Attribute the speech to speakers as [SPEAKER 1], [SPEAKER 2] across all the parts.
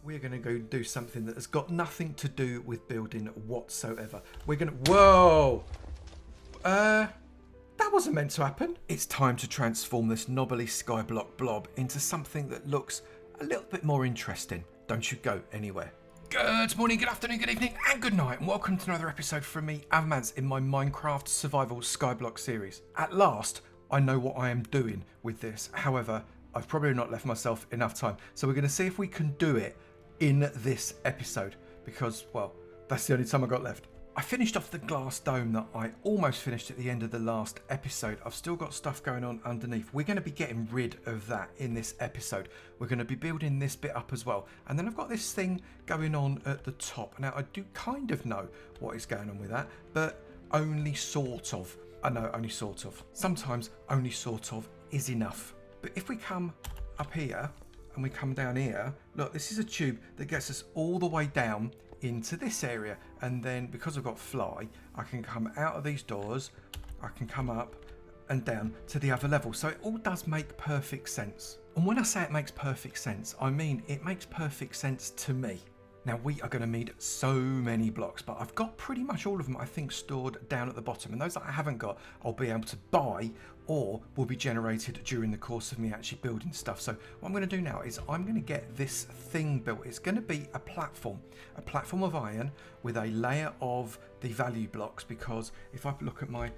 [SPEAKER 1] We're going to go do something that has got nothing to do with building whatsoever. We're going to... Whoa! That wasn't meant to happen. It's time to transform this knobbly skyblock blob into something that looks a little bit more interesting. Don't you go anywhere. Good morning, good afternoon, good evening, and good night, and welcome to another episode from me, Avomance, in my Minecraft Survival Skyblock series. At last, I know what I am doing with this. However, I've probably not left myself enough time. So we're going to see if we can do it in this episode, because, well, that's the only time I got left. I finished off the glass dome that I almost finished at the end of the last episode. I've still got stuff going on underneath. We're going to be getting rid of that in this episode. We're going to be building this bit up as well. And then I've got this thing going on at the top. Now, I do kind of know what is going on with that, but only sort of. I know, only sort of. Sometimes only sort of is enough. But if we come up here and we come down here, look, this is a tube that gets us all the way down into this area, and then because I've got fly, I can come out of these doors, I can come up and down to the other level. So it all does make perfect sense. And when I say it makes perfect sense, I mean it makes perfect sense to me. Now we are going to need so many blocks, but I've got pretty much all of them, I think, stored down at the bottom. And those that I haven't got, I'll be able to buy or will be generated during the course of me actually building stuff. So what I'm going to do now is I'm going to get this thing built. It's going to be a platform of iron with a layer of the value blocks, because if I look at my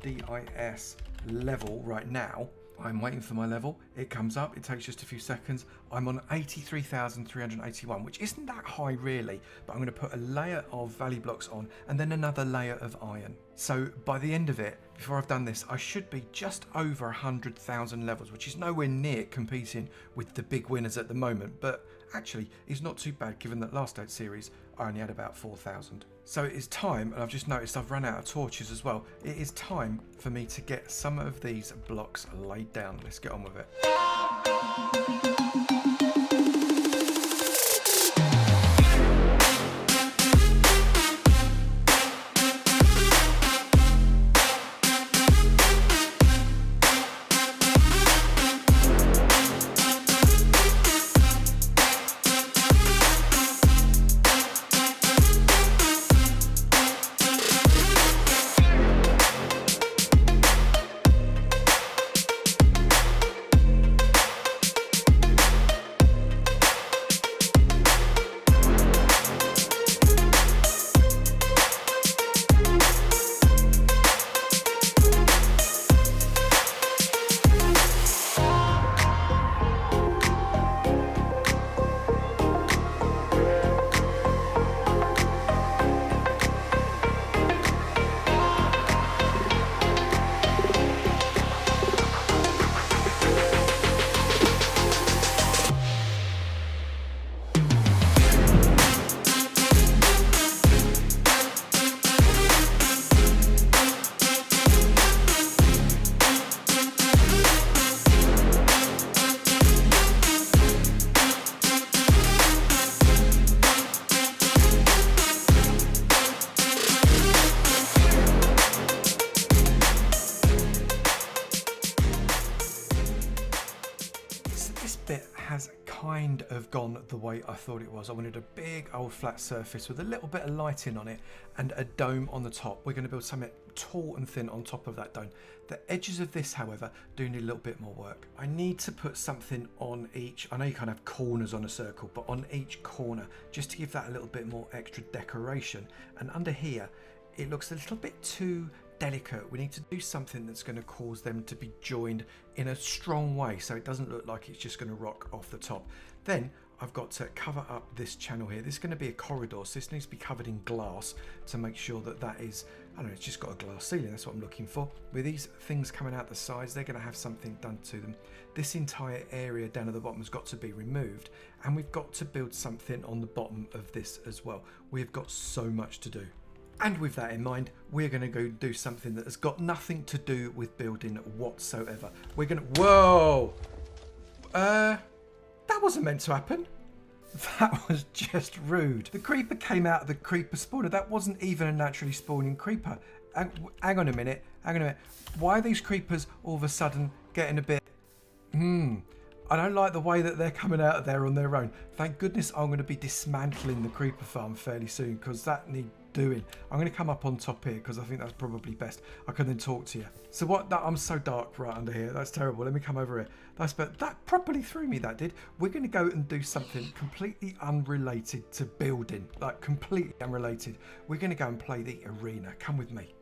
[SPEAKER 1] DIS level right now, I'm waiting for my level. It comes up. It takes just a few seconds. I'm on 83,381, which isn't that high really, but I'm going to put a layer of value blocks on and then another layer of iron. So by the end of it, before I've done this, I should be just over 100,000 levels, which is nowhere near competing with the big winners at the moment, but actually is not too bad given that last series I only had about 4,000. So it is time, and I've just noticed I've run out of torches as well. It is time for me to get some of these blocks laid down. Let's get on with it. Kind of gone the way I thought it was. I wanted a big old flat surface with a little bit of lighting on it and a dome on the top. We're going to build something tall and thin on top of that dome. The edges of this, however, do need a little bit more work. I need to put something on each, I know you can't have corners on a circle, but on each corner, just to give that a little bit more extra decoration. And under here, it looks a little bit too delicate. We need to do something that's going to cause them to be joined in a strong way, so it doesn't look like it's just going to rock off the top. Then I've got to cover up this channel here. This is going to be a corridor, so this needs to be covered in glass to make sure that that is, I don't know, it's just got a glass ceiling. That's what I'm looking for. With these things coming out the sides, they're going to have something done to them. This entire area down at the bottom has got to be removed, and we've got to build something on the bottom of this as well. We've got so much to do. And with that in mind, we're going to go do something that has got nothing to do with building whatsoever. We're going to... Whoa! That wasn't meant to happen. That was just rude. The creeper came out of the creeper spawner. That wasn't even a naturally spawning creeper. Hang on a minute. Why are these creepers all of a sudden getting a bit... I don't like the way that they're coming out of there on their own. Thank goodness I'm going to be dismantling the creeper farm fairly soon, because that needs doing. I'm going to come up on top here because I think that's probably best. I can then talk to you. So what? I'm so dark right under here. That's terrible. Let me come over here. That properly threw me, that did. We're going to go and do something completely unrelated to building. Like completely unrelated. We're going to go and play the arena. Come with me.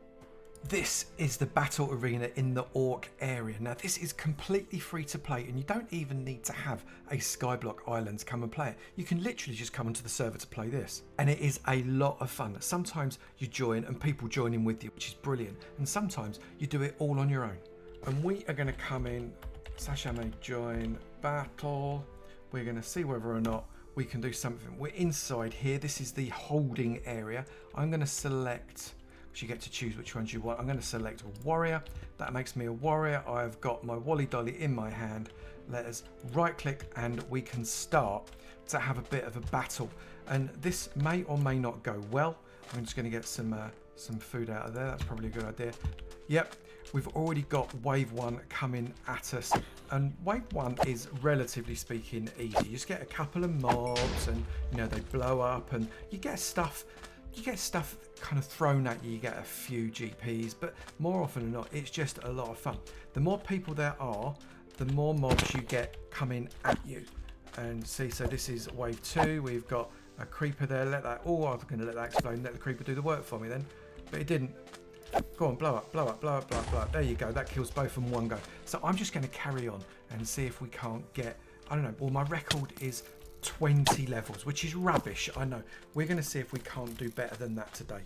[SPEAKER 1] This is the battle arena in the Orc area. Now this is completely free to play, and you don't even need to have a Skyblock island to come and play it. You can literally just come onto the server to play this, and it is a lot of fun. Sometimes you join and people join in with you, which is brilliant, and sometimes you do it all on your own. And we are going to come in /ma join battle. We're going to see whether or not we can do something. We're inside here. This is the holding area. I'm going to select, you get to choose which ones you want. I'm going to select a warrior. That makes me a warrior. I've got my Wally Dolly in my hand. Let us right click and we can start to have a bit of a battle. And this may or may not go well. I'm just going to get some food out of there. That's probably a good idea. Yep, we've already got wave 1 coming at us. And wave 1 is relatively speaking easy. You just get a couple of mobs and they blow up and you get stuff kind of thrown at you. You get a few GPs, but more often than not, it's just a lot of fun. The more people there are, the more mobs you get coming at you. And see, so this is wave 2. We've got a creeper there. Let that. Oh, I was going to let that explode and let the creeper do the work for me then, but it didn't. Go on, blow up, blow up, blow up, blow up, blow up. There you go. That kills both in one go. So I'm just going to carry on and see if we can't get. I don't know. Well, my record is 20 levels, which is rubbish, I know. We're going to see if we can't do better than that today.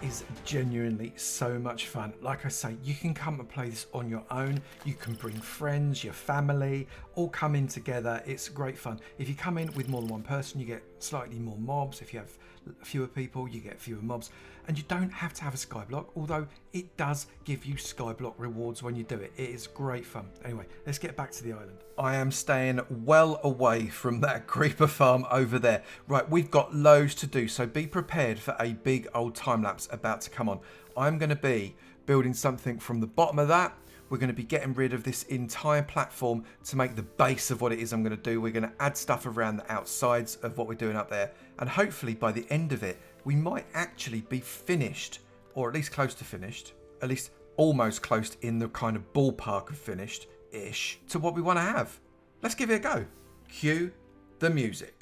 [SPEAKER 1] Is genuinely so much fun. Like I say, you can come and play this on your own. You can bring friends, your family, all come in together. It's great fun. If you come in with more than one person, you get slightly more mobs. If you have fewer people, you get fewer mobs. And you don't have to have a Skyblock, although it does give you Skyblock rewards when you do it. It is great fun. Anyway, let's get back to the island. I am staying well away from that creeper farm over there. Right, we've got loads to do, so be prepared for a big old time lapse about to come on. I'm going to be building something from the bottom of that. We're going to be getting rid of this entire platform to make the base of what it is I'm going to do. We're going to add stuff around the outsides of what we're doing up there. And hopefully by the end of it, we might actually be finished, or at least close to finished, at least almost close in the kind of ballpark of finished-ish to what we want to have. Let's give it a go. Cue the music.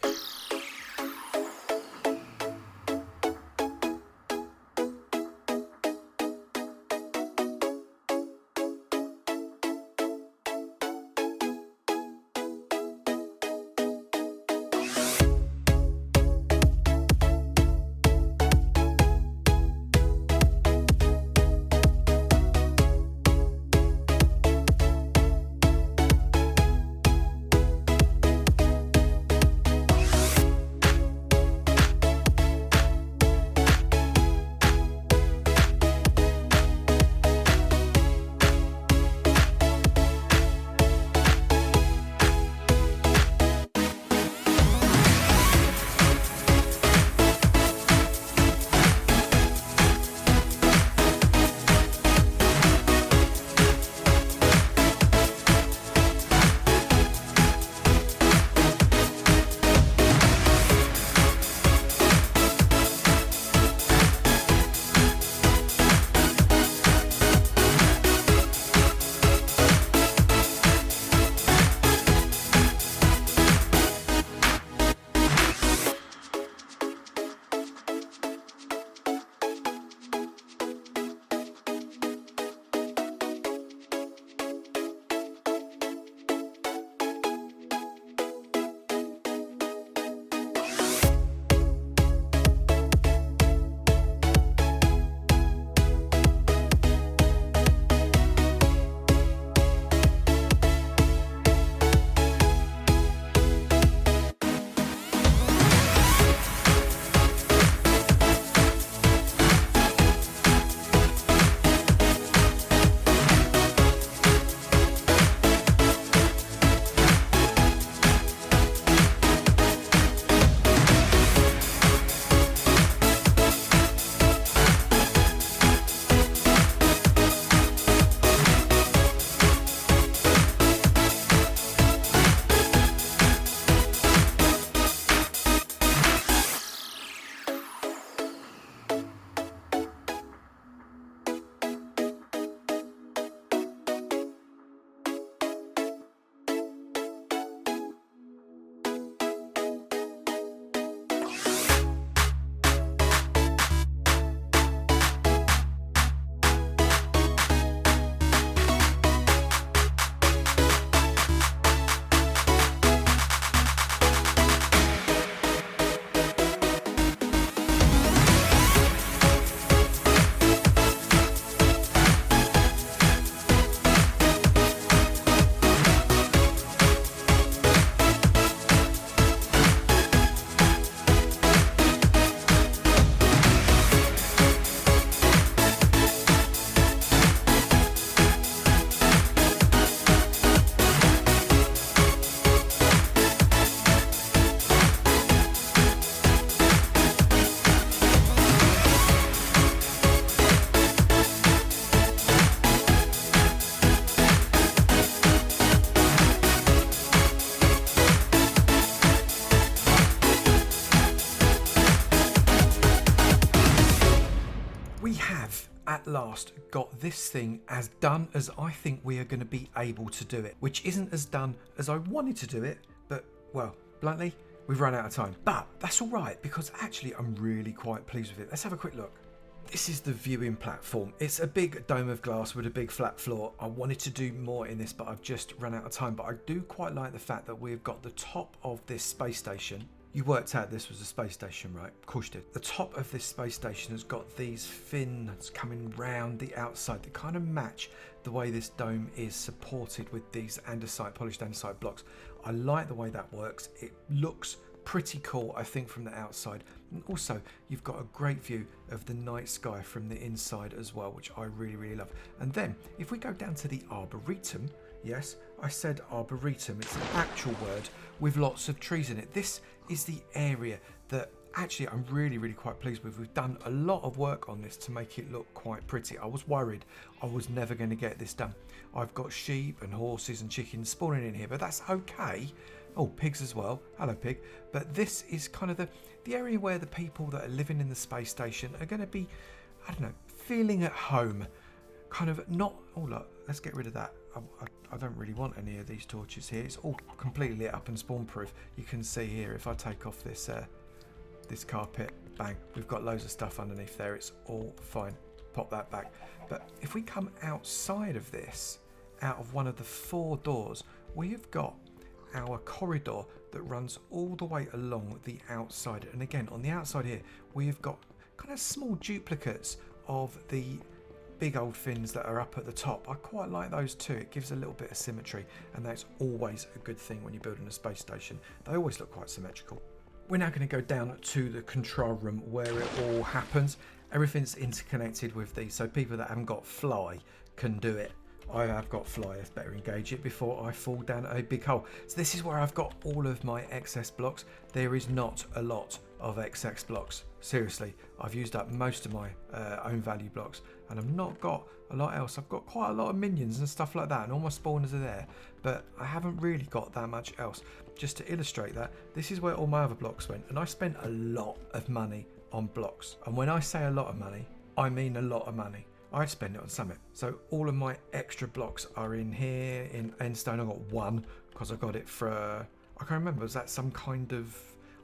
[SPEAKER 1] at last got this thing as done as I think we are going to be able to do it, which isn't as done as I wanted to do it, but, well, bluntly, we've run out of time. But that's all right, because actually I'm really quite pleased with it. Let's have a quick look. This is the viewing platform. It's a big dome of glass with a big flat floor. I wanted to do more in this, but I've just run out of time. But I do quite like the fact that we've got the top of this space station. You worked out this was a space station, right? Of course you did. The top of this space station has got these fins coming round the outside that kind of match the way this dome is supported with these andesite, polished andesite blocks. I like the way that works. It looks pretty cool, I think, from the outside. And also, you've got a great view of the night sky from the inside as well, which I really love. And then, if we go down to the arboretum, yes, I said arboretum, it's an actual word with lots of trees in it. This is the area that actually I'm really quite pleased with. We've done a lot of work on this to make it look quite pretty. I was worried I was never going to get this done. I've got sheep and horses and chickens spawning in here, but that's okay. Oh, pigs as well. Hello, pig. But this is kind of the area where the people that are living in the space station are going to be, I don't know, feeling at home. Kind of not... Oh, look, let's get rid of that. I don't really want any of these torches here. It's all completely lit up and spawn proof. You can see here, if I take off this this carpet, bang, we've got loads of stuff underneath there. It's all fine. Pop that back. But if we come outside of this, out of one of the 4 doors, we have got our corridor that runs all the way along the outside. And again, on the outside here, we have got kind of small duplicates of the big old fins that are up at the top. I quite like those too. It gives a little bit of symmetry, and that's always a good thing when you're building a space station. They always look quite symmetrical. We're now going to go down to the control room where it all happens. Everything's interconnected with these, so people that haven't got fly can do it. I have got fly, let's better engage it before I fall down a big hole. So this is where I've got all of my excess blocks. There is not a lot of excess blocks. Seriously, I've used up most of my own value blocks, and I've not got a lot else. I've got quite a lot of minions and stuff like that, and all my spawners are there, but I haven't really got that much else. Just to illustrate that, this is where all my other blocks went, and I spent a lot of money on blocks. And when I say a lot of money, I mean a lot of money. I'd spend it on Summit. So all of my extra blocks are in here. In Endstone, I got 1 because I got it for, I can't remember, was that some kind of,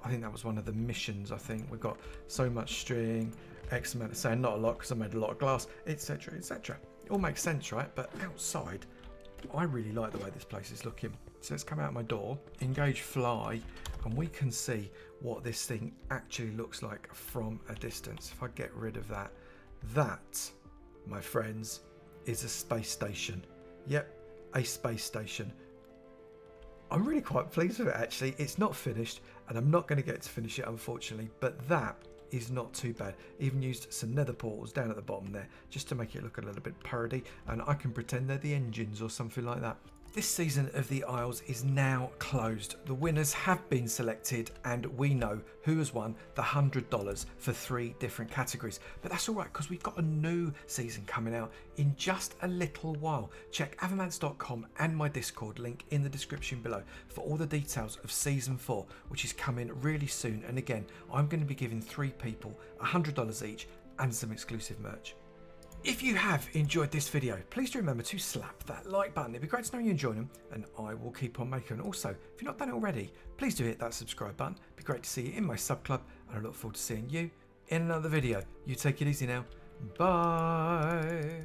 [SPEAKER 1] I think that was one of the missions. I think we got so much string, X amount of sand, not a lot because I made a lot of glass, etc, etc. It all makes sense, right? But outside, I really like the way this place is looking. So let's come out my door, engage fly, and we can see what this thing actually looks like from a distance. If I get rid of that, that, my friends, is a space station. Yep, a space station. I'm really quite pleased with it, actually. It's not finished, and I'm not going to get to finish it, unfortunately, but that is not too bad. Even used some nether portals down at the bottom there, just to make it look a little bit parody, and I can pretend they're the engines or something like that. This season of the Isles is now closed. The winners have been selected, and we know who has won the $100 for 3 different categories. But that's all right, because we've got a new season coming out in just a little while. Check avomance.com and my Discord link in the description below for all the details of season 4, which is coming really soon. And again, I'm going to be giving 3 people $100 each and some exclusive merch. If you have enjoyed this video, please do remember to slap that like button. It'd be great to know you enjoyed them, and I will keep on making them. Also, if you've not done it already, please do hit that subscribe button. It'd be great to see you in my sub club, and I look forward to seeing you in another video. You take it easy now. Bye.